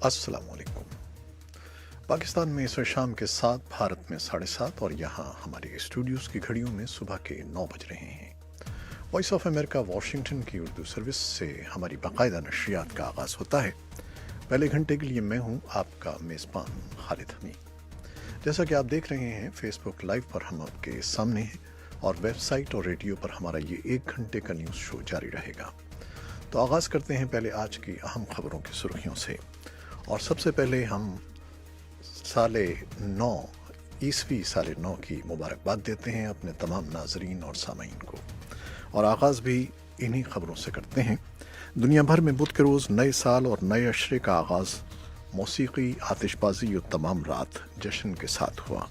अस्सलाम वालेकुम। पाकिस्तान में इस शाम के 7, भारत में 7:30 और यहाँ हमारे स्टूडियोज़ की घड़ियों में सुबह के 9 बज रहे हैं। वॉइस ऑफ अमेरिका वाशिंगटन की उर्दू सर्विस से हमारी बाकायदा नशरियात का आगाज़ होता है। पहले घंटे के लिए मैं हूँ आपका मेज़बान खालिद हमीद। जैसा कि आप देख रहे हैं, फेसबुक लाइव पर हम आपके सामने हैं और वेबसाइट और रेडियो पर हमारा ये 1 घंटे का न्यूज़ शो जारी रहेगा। तो आगाज़ करते हैं पहले आज की अहम खबरों की सुर्खियों से। और सबसे पहले हम साले 9 ईस्वी साले 9 की मुबारकबाद देते हैं अपने तमाम नाजरीन और सामीन को, और आगाज़ भी इन्हीं खबरों से करते हैं। दुनिया भर में बुध के रोज़ नए साल और नए अशरे का आगाज़ मौसीकी, आतिशबाजी और तमाम रात जश्न के साथ हुआ।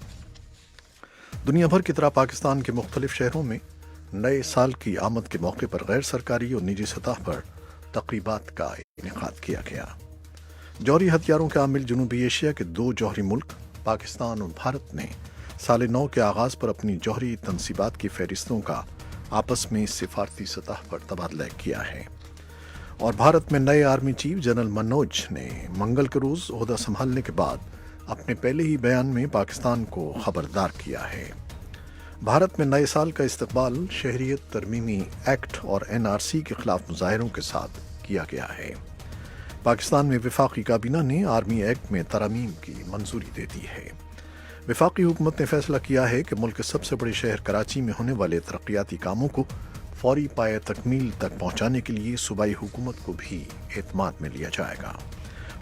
दुनिया भर की तरह पाकिस्तान के मुख्तलिफ शहरों में नए साल की आमद के मौके पर गैर सरकारी और निजी सतह पर तक़रीबात का इनेकाद किया गया। जौहरी हथियारों के आमिल जनूबी एशिया के 2 जौहरी मुल्क पाकिस्तान और भारत ने साल 9 के आगाज़ पर अपनी जौहरी तनसीबात की फहरिस्तों का आपस में सिफारती सतह पर तबादला किया है। और भारत में नए आर्मी चीफ जनरल मनोज ने मंगल के रोज़ ओहदा संभालने के बाद अपने पहले ही बयान में पाकिस्तान को खबरदार किया है। भारत में नए साल का इस्तकबाल शहरियत तरमीमी एक्ट और NRC के खिलाफ मुजाहिरों के साथ किया गया है। पाकिस्तान में वफाकी काबीना ने आर्मी एक्ट में तरमीम की मंजूरी दे दी है। वफाकी हुकूमत ने फैसला किया है कि मुल्क के सबसे बड़े शहर कराची में होने वाले तरक्याती कामों को फौरी पाए तकमील तक पहुँचाने के लिए सूबाई हुकूमत को भी एतमाद में लिया जाएगा।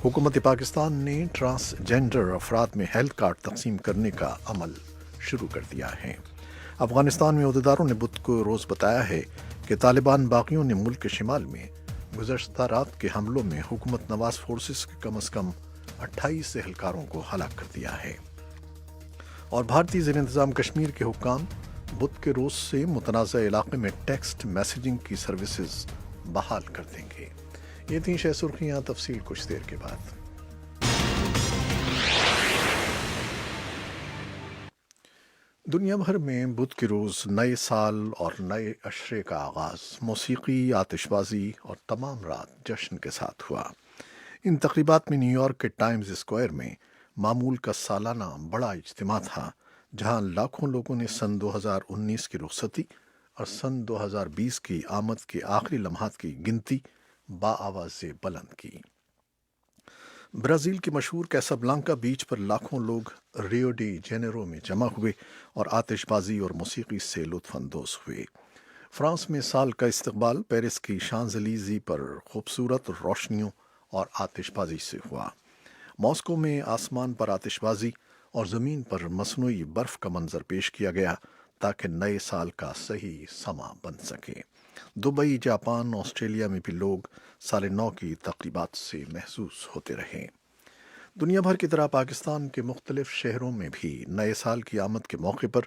हुकूमत पाकिस्तान ने ट्रांसजेंडर अफराद में हेल्थ कार्ड तकसीम करने का अमल शुरू कर दिया है। अफगानिस्तान में अहदेदारों ने बुध को रोज़ बताया है कि तालिबान बागियों ने मुल्क के शिमाल में गुज़श्ता रात के हमलों में हुकूमत नवाज फोर्सेस के कम अज़ कम 28 एहलकारों को हलाक कर दिया है। और भारतीय ज़ेर इंतज़ाम कश्मीर के हुक्काम बुध के रोज़ से मुतनाज़ा इलाक़े में टेक्स्ट मैसेजिंग की सर्विसेज बहाल कर देंगे। ये 3 शह सुर्खियाँ, तफसील कुछ देर के बाद। दुनिया भर में बुध के रोज़ नए साल और नए अशरे का आगाज़ मौसीकी, आतिशबाजी और तमाम रात जश्न के साथ हुआ। इन तकरीबात में न्यूयॉर्क के टाइम्स स्क्वायर में मामूल का सालाना बड़ा इज्तिमा था, जहां लाखों लोगों ने सन 2019 की रुखसती और सन 2020 की आमद के आखिरी लम्हात की गिनती बाआवाज़ बुलंद की। ब्राज़ील के मशहूर कैसाब्लांका बीच पर लाखों लोग रियो डी जेनेरो में जमा हुए और आतिशबाजी और मौसीकी से लुत्फ़अंदोज़ हुए। फ्रांस में साल का इस्तकबाल पेरिस की शांज़लीज़ी पर खूबसूरत रोशनियों और आतिशबाजी से हुआ। मॉस्को में आसमान पर आतिशबाजी और ज़मीन पर मसनूई बर्फ़ का मंजर पेश किया गया ताकि नए साल का सही समा बन सके। दुबई, जापान, ऑस्ट्रेलिया में भी लोग साल 9 की तकरीबात से महसूस होते रहे। दुनिया भर की तरह पाकिस्तान के मुख्तलिफ शहरों में भी नए साल की आमद के मौके पर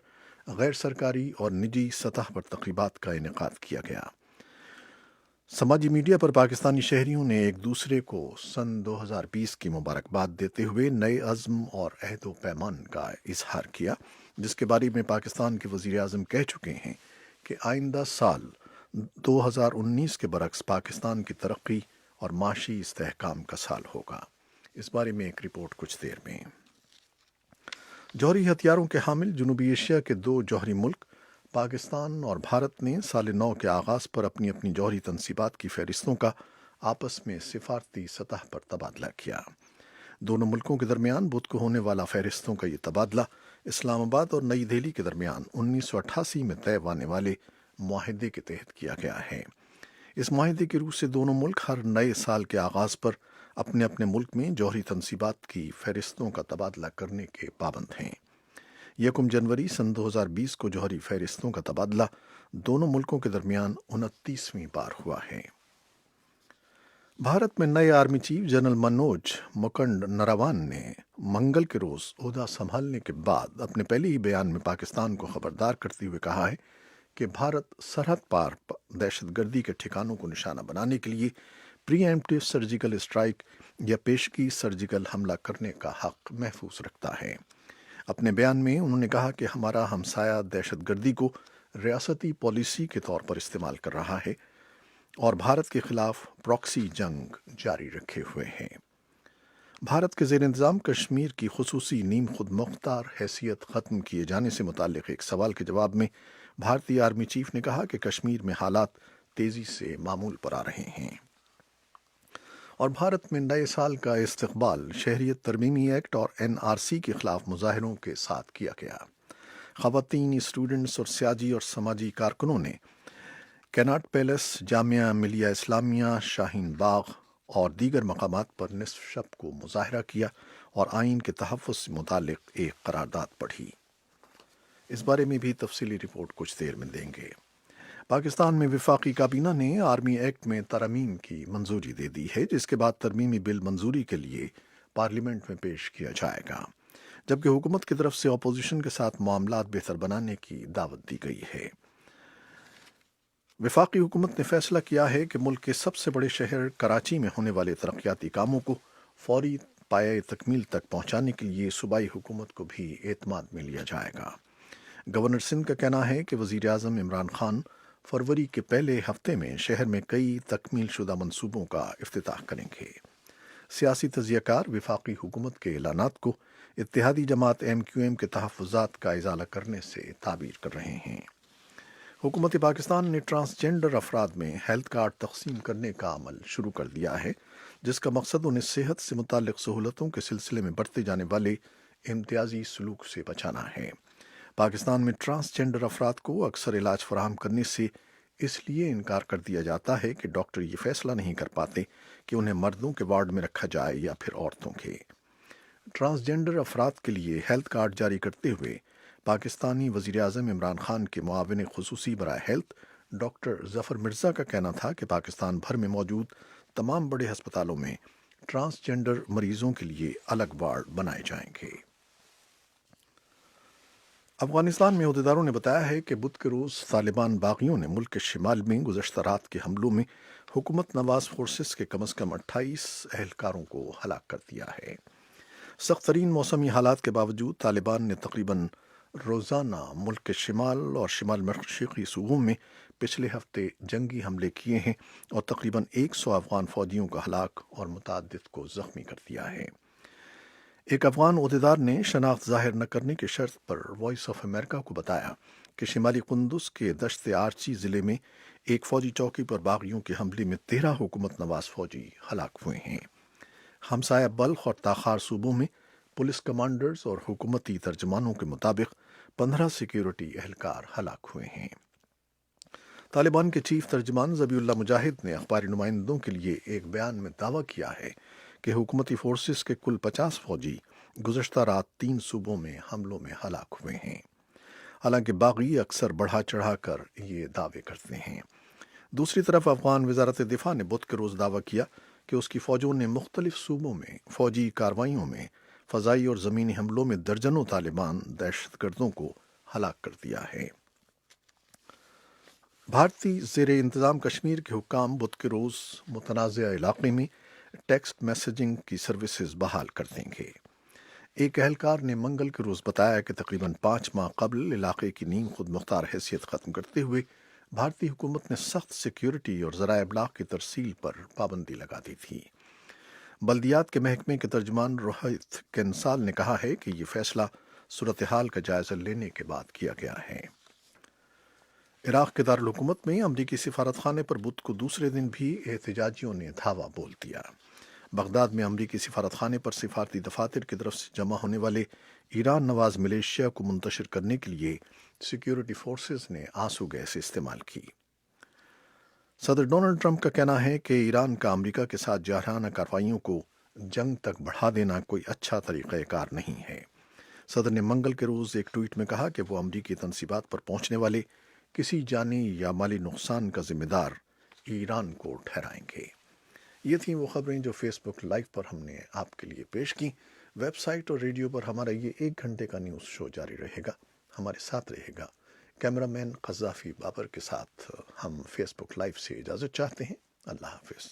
गैर सरकारी और निजी सतह पर तकरीबात का इनेकाद किया गया। समाजी मीडिया पर पाकिस्तानी शहरियों ने एक दूसरे को सन 2020 की मुबारकबाद देते हुए नए अज़्म और अहद व पैमान का इजहार किया, जिसके बारे में पाकिस्तान के वज़ीर आज़म कह चुके हैं कि आइंदा साल 2019 के बरक्स पाकिस्तान की तरक्की और माशी इस्तेहकाम का साल होगा। इस बारे में एक रिपोर्ट कुछ देर में। जौहरी हथियारों के हामिल जनूबी एशिया के 2 जौहरी मुल्क पाकिस्तान और भारत ने साल 9 के आगाज़ पर अपनी अपनी जौहरी तनसीबात की फहरिस्तों का आपस में सिफारती सतह पर तबादला किया। दोनों मुल्कों के दरमियान बुध को होने वाला फहरिस्तों का ये तबादला इस्लामाबाद और नई दिल्ली के दरमियान 1988 में तय होने वाले मुआहिदे के तहत किया गया है। इस मुआहिदे की रूह से दोनों मुल्क हर नए साल के आगाज़ पर अपने अपने मुल्क में जौहरी तनसीबात की फहरिस्तों का तबादला करने के पाबंद हैं। 1 जनवरी सन 2020 को जौहरी फहरिस्तों का तबादला दोनों मुल्कों के दरमियान 29वीं बार हुआ है। भारत में नए army chief general Manoj Mukund Naravane ने मंगल के रोज़ ओहदा संभालने के बाद अपने पहले ही बयान में पाकिस्तान को खबरदार करते हुए कहा है कि भारत सरहद पार दहशतगर्दी के ठिकानों को निशाना बनाने के लिए प्रीएम्प्टिव सर्जिकल स्ट्राइक या पेशगी सर्जिकल हमला करने का हक महफूज रखता है। अपने बयान में उन्होंने कहा कि हमारा हमसाया दहशतगर्दी को रियासती पॉलिसी के तौर पर इस्तेमाल कर रहा है और भारत के खिलाफ प्रॉक्सी जंग जारी रखे हुए हैं। بھارت کے زیر انتظام کشمیر کی خصوصی نیم خود مختار حیثیت ختم کیے جانے سے متعلق ایک سوال کے جواب میں بھارتی آرمی چیف نے کہا کہ کشمیر میں حالات تیزی سے معمول پر آ رہے ہیں اور بھارت میں نئے سال کا استقبال شہریت ترمیمی ایکٹ اور NRC کے خلاف مظاہروں کے ساتھ کیا گیا۔ خواتین، اسٹوڈنٹس اور سیاسی اور سماجی کارکنوں نے کیناٹ پیلس، جامعہ ملیہ اسلامیہ، شاہین باغ اور دیگر مقامات پر نصف شب کو مظاہرہ کیا اور آئین کے تحفظ سے متعلق ایک قرارداد پڑھی۔ اس بارے میں بھی تفصیلی رپورٹ کچھ دیر میں دیں گے۔ پاکستان میں وفاقی کابینہ نے آرمی ایکٹ میں ترامیم کی منظوری دے دی ہے، جس کے بعد ترمیمی بل منظوری کے لیے پارلیمنٹ میں پیش کیا جائے گا، جبکہ حکومت کی طرف سے اپوزیشن کے ساتھ معاملات بہتر بنانے کی دعوت دی گئی ہے۔ وفاقی حکومت نے فیصلہ کیا ہے کہ ملک کے سب سے بڑے شہر کراچی میں ہونے والے ترقیاتی کاموں کو فوری پایہ تکمیل تک پہنچانے کے لیے صوبائی حکومت کو بھی اعتماد میں لیا جائے گا۔ گورنر سندھ کا کہنا ہے کہ وزیر اعظم عمران خان فروری کے پہلے ہفتے میں شہر میں کئی تکمیل شدہ منصوبوں کا افتتاح کریں گے۔ سیاسی تجزیہ کار وفاقی حکومت کے اعلانات کو اتحادی جماعت MQM کے تحفظات کا ازالہ کرنے سے تعبیر کر رہے ہیں۔ حکومت پاکستان نے ٹرانسجینڈر افراد میں ہیلتھ کارڈ تقسیم کرنے کا عمل شروع کر دیا ہے، جس کا مقصد انہیں صحت سے متعلق سہولتوں کے سلسلے میں برتے جانے والے امتیازی سلوک سے بچانا ہے۔ پاکستان میں ٹرانسجینڈر افراد کو اکثر علاج فراہم کرنے سے اس لیے انکار کر دیا جاتا ہے کہ ڈاکٹر یہ فیصلہ نہیں کر پاتے کہ انہیں مردوں کے وارڈ میں رکھا جائے یا پھر عورتوں کے۔ ٹرانسجینڈر افراد کے لیے ہیلتھ کارڈ جاری کرتے ہوئے پاکستانی وزیر اعظم عمران خان کے معاون خصوصی برائے ہیلتھ ڈاکٹر ظفر مرزا کا کہنا تھا کہ پاکستان بھر میں موجود تمام بڑے ہسپتالوں میں ٹرانسجینڈر مریضوں کے لیے الگ وارڈ بنائے جائیں گے۔ افغانستان میں عہدیداروں نے بتایا ہے کہ بدھ کے روز طالبان باغیوں نے ملک کے شمال میں گزشتہ رات کے حملوں میں حکومت نواز فورسز کے کم از کم 28 اہلکاروں کو ہلاک کر دیا ہے۔ سخت ترین موسمی حالات کے باوجود طالبان نے تقریباً روزانہ ملک کے شمال اور شمال مشرقی صوبوں میں پچھلے ہفتے جنگی حملے کیے ہیں اور تقریباً 100 افغان فوجیوں کا ہلاک اور متعدد کو زخمی کر دیا ہے۔ ایک افغان عہدیدار نے شناخت ظاہر نہ کرنے کی شرط پر وائس آف امریکہ کو بتایا کہ شمالی قندوز کے دشت آرچی ضلع میں ایک فوجی چوکی پر باغیوں کے حملے میں 13 حکومت نواز فوجی ہلاک ہوئے ہیں۔ ہمسایہ بلخ اور تاخار صوبوں میں پولیس کمانڈرز اور حکومتی ترجمانوں کے مطابق 15 سیکیورٹی اہلکار ہلاک ہوئے ہیں۔ طالبان کے چیف ترجمان ذبیح اللہ مجاہد نے اخباری نمائندوں کے لیے ایک بیان میں دعویٰ کیا ہے کہ حکومتی فورسز کے کل 50 فوجی گزشتہ رات 3 صوبوں میں حملوں میں ہلاک ہوئے ہیں۔ حالانکہ باغی اکثر بڑھا چڑھا کر یہ دعوے کرتے ہیں۔ دوسری طرف افغان وزارت دفاع نے بدھ کے روز دعویٰ کیا کہ اس کی فوجوں نے مختلف صوبوں میں فوجی کارروائیوں میں فضائی اور زمینی حملوں میں درجنوں طالبان دہشت گردوں کو ہلاک کر دیا ہے۔ بھارتی زیر انتظام کشمیر کے حکام بدھ کے روز متنازع علاقے میں ٹیکسٹ میسجنگ کی سروسز بحال کر دیں گے۔ ایک اہلکار نے منگل کے روز بتایا کہ تقریباً 5 ماہ قبل علاقے کی نیم خود مختار حیثیت ختم کرتے ہوئے بھارتی حکومت نے سخت سیکیورٹی اور ذرائع ابلاغ کی ترسیل پر پابندی لگا دی تھی۔ بلدیات کے محکمے کے ترجمان روہت کنسال نے کہا ہے کہ یہ فیصلہ صورتحال کا جائزہ لینے کے بعد کیا گیا ہے۔ عراق کے دارالحکومت میں امریکی سفارت خانے پر بدھ کو دوسرے دن بھی احتجاجیوں نے دھاوا بول دیا۔ بغداد میں امریکی سفارت خانے پر سفارتی دفاتر کی طرف سے جمع ہونے والے ایران نواز ملیشیا کو منتشر کرنے کے لیے سیکیورٹی فورسز نے آنسو گیس استعمال کی۔ صدر ڈونلڈ ٹرمپ کا کہنا ہے کہ ایران کا امریکہ کے ساتھ جارحانہ کارروائیوں کو جنگ تک بڑھا دینا کوئی اچھا طریقہ کار نہیں ہے۔ صدر نے منگل کے روز ایک ٹویٹ میں کہا کہ وہ امریکی تنصیبات پر پہنچنے والے کسی جانی یا مالی نقصان کا ذمہ دار ایران کو ٹھہرائیں گے۔ یہ تھیں وہ خبریں جو فیس بک لائیو پر ہم نے آپ کے لیے پیش کی۔ ویب سائٹ اور ریڈیو پر ہمارا یہ 1 گھنٹے کا نیوز شو جاری رہے گا، ہمارے ساتھ رہے گا۔ کیمرہ مین قذافی بابر کے ساتھ ہم فیس بک لائیو سے اجازت چاہتے ہیں۔ اللہ حافظ۔